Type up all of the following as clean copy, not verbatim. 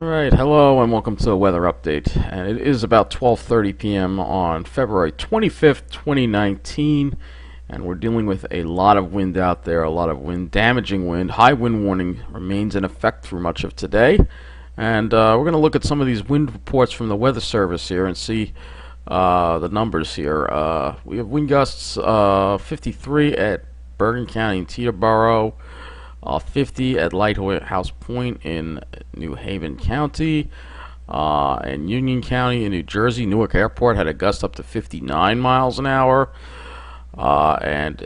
Alright, hello and welcome to the weather update. And it is about 12:30 p.m. on February 25th, 2019, and we're dealing with a lot of wind out there, a lot of wind, damaging wind. High wind warning remains in effect through much of today. And we're going to look at some of these wind reports from the Weather Service here and see the numbers here. We have wind gusts 53 at Bergen County and Teterboro. 50 at Lighthouse Point in New Haven County, and Union County in New Jersey. Newark Airport had a gust up to 59 miles an hour. And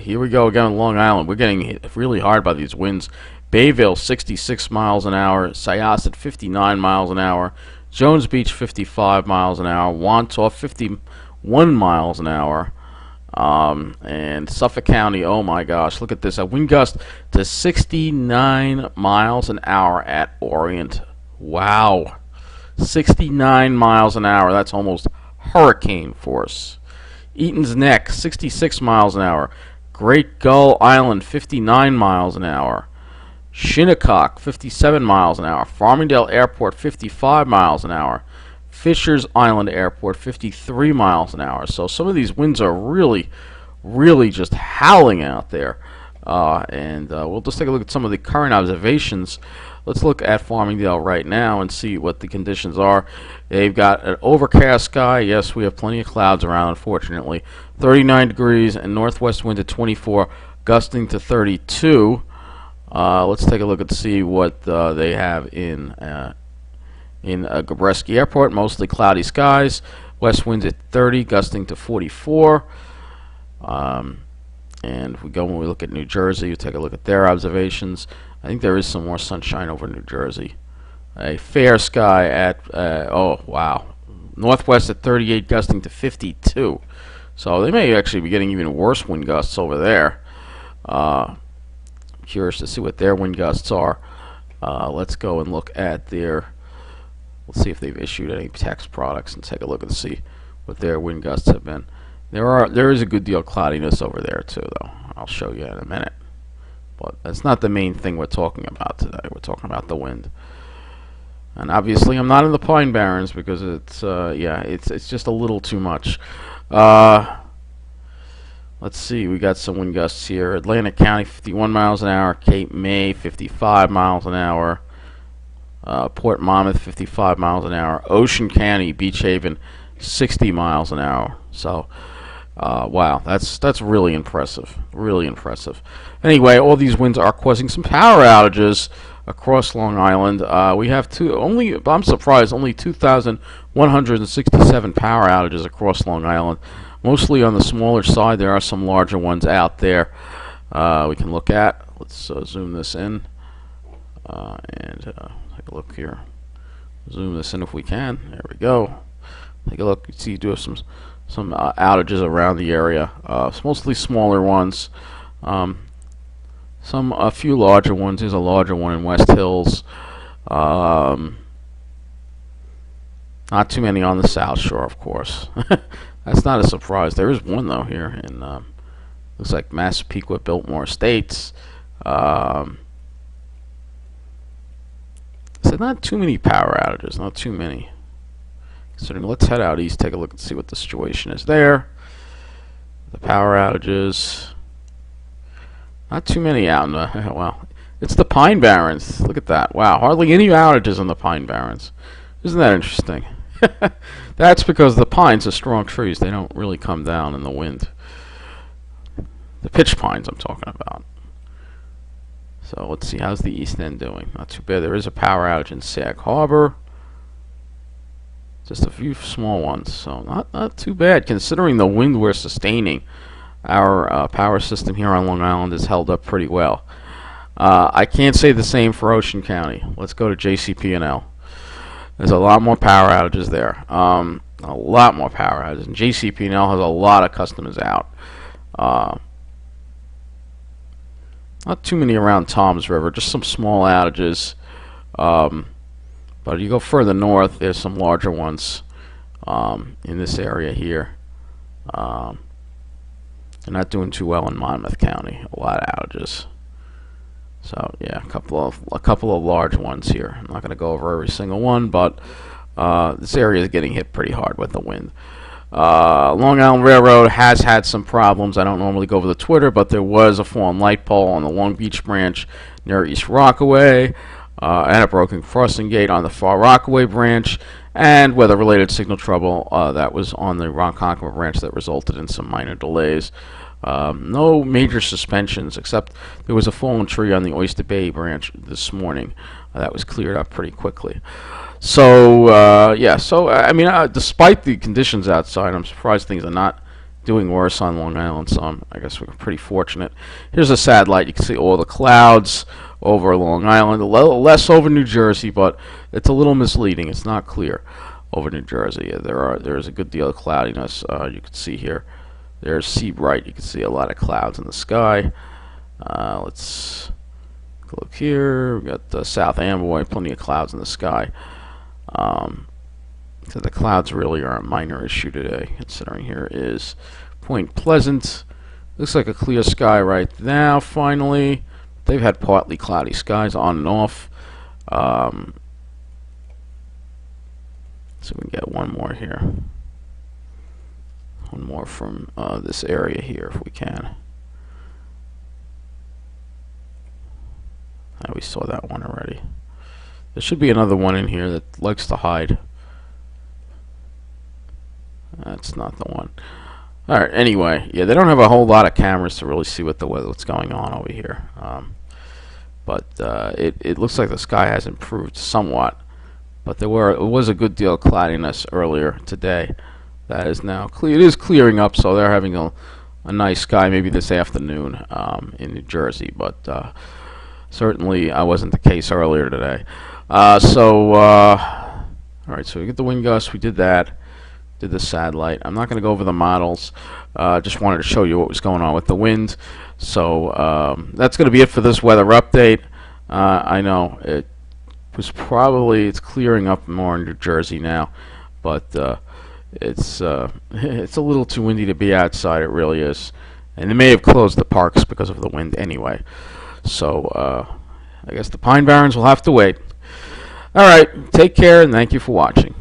here we go again on Long Island. We're getting hit really hard by these winds. Bayville 66 miles an hour, Syosset 59 miles an hour, Jones Beach 55 miles an hour, Wantagh 51 miles an hour. And Suffolk County, oh my gosh, look at this, a wind gust to 69 miles an hour at Orient. Wow, 69 miles an hour, that's almost hurricane force. Eaton's Neck, 66 miles an hour. Great Gull Island, 59 miles an hour. Shinnecock, 57 miles an hour. Farmingdale Airport, 55 miles an hour. Fishers Island Airport, 53 miles an hour. So some of these winds are really just howling out there. And we'll just take a look at some of the current observations. Let's look at Farmingdale right now and see what the conditions are. They've got an overcast sky. Yes, we have plenty of clouds around, unfortunately. 39 degrees and northwest wind at 24, gusting to 32. Let's take a look and see what they have in Gabreski Airport. Mostly cloudy skies. West winds at 30, gusting to 44. And when we look at New Jersey, we take a look at their observations. I think there is some more sunshine over New Jersey. A fair sky at, oh wow, northwest at 38, gusting to 52. So they may actually be getting even worse wind gusts over there. Curious to see what their wind gusts are. Let's go and look at their, let's see if they've issued any text products and take a look and see what their wind gusts have been. There is a good deal of cloudiness over there too, though. I'll show you in a minute. But that's not the main thing we're talking about today. We're talking about the wind. And obviously I'm not in the Pine Barrens because it's yeah, it's just a little too much. Let's see, we got some wind gusts here. Atlantic County 51 miles an hour, Cape May 55 miles an hour. Port Monmouth 55 miles an hour. Ocean County, Beach Haven 60 miles an hour. So wow, that's really impressive. Really impressive. Anyway, all these winds are causing some power outages across Long Island. We have I'm surprised, only 2,167 power outages across Long Island. Mostly on the smaller side. There are some larger ones out there we can look at. Let's zoom this in and take a look here. Zoom this in if we can. There we go. Take a look. You see, you do have some outages around the area. It's mostly smaller ones. A few larger ones. There's a larger one in West Hills. Not too many on the South Shore, of course. That's not a surprise. There is one though here in looks like Massapequa, Biltmore Estates. So not too many power outages. Not too many. So let's head out east, take a look and see what the situation is there. The power outages. Not too many out in the, well, it's the Pine Barrens. Look at that. Wow, hardly any outages in the Pine Barrens. Isn't that interesting? That's because the pines are strong trees. They don't really come down in the wind. The pitch pines I'm talking about. So let's see, how's the East End doing? Not too bad. There is a power outage in Sag Harbor. Just a few small ones, so not too bad considering the wind we're sustaining. Our power system here on Long Island is held up pretty well. I can't say the same for Ocean County. Let's go to JCP&L. There's a lot more power outages there. A lot more power outages. And JCP&L has a lot of customers out. Not too many around Toms River, just some small outages. But you go further north, there's some larger ones in this area here. They're not doing too well in Monmouth County. A lot of outages. So yeah, a couple of large ones here. I'm not going to go over every single one, but this area is getting hit pretty hard with the wind. Long Island Railroad has had some problems. I don't normally go over the Twitter, but there was a fallen light pole on the Long Beach branch near East Rockaway, and a broken crossing gate on the Far Rockaway branch, and weather-related signal trouble that was on the Ronkonkoma branch that resulted in some minor delays. No major suspensions, except there was a fallen tree on the Oyster Bay branch this morning. That was cleared up pretty quickly. So, yeah, so, I mean, despite the conditions outside, I'm surprised things are not doing worse on Long Island, so I guess we're pretty fortunate. Here's a satellite. You can see all the clouds over Long Island, a little less over New Jersey, but it's a little misleading. It's not clear over New Jersey. There's a good deal of cloudiness. You can see here. There's Seabright. You can see a lot of clouds in the sky. Let's look here. We've got the South Amboy, plenty of clouds in the sky. So the clouds really are a minor issue today, considering here is Point Pleasant. Looks like a clear sky right now, finally. They've had partly cloudy skies on and off. So we can get one more here. One more from this area here, if we can. We saw that one already. There should be another one in here that likes to hide. That's not the one. Alright, anyway, yeah, they don't have a whole lot of cameras to really see what's going on over here. But it looks like the sky has improved somewhat. But it was a good deal of cloudiness earlier today. That is now clear. It is clearing up, so they're having a nice sky maybe this afternoon in New Jersey. But certainly wasn't the case earlier today. Alright, so we get the wind gusts. We did that. Did the satellite. I'm not going to go over the models. Just wanted to show you what was going on with the wind. So that's going to be it for this weather update. I know it's clearing up more in New Jersey now, but it's a little too windy to be outside. It really is, and they may have closed the parks because of the wind anyway. So I guess the Pine Barrens will have to wait. All right, take care, and thank you for watching.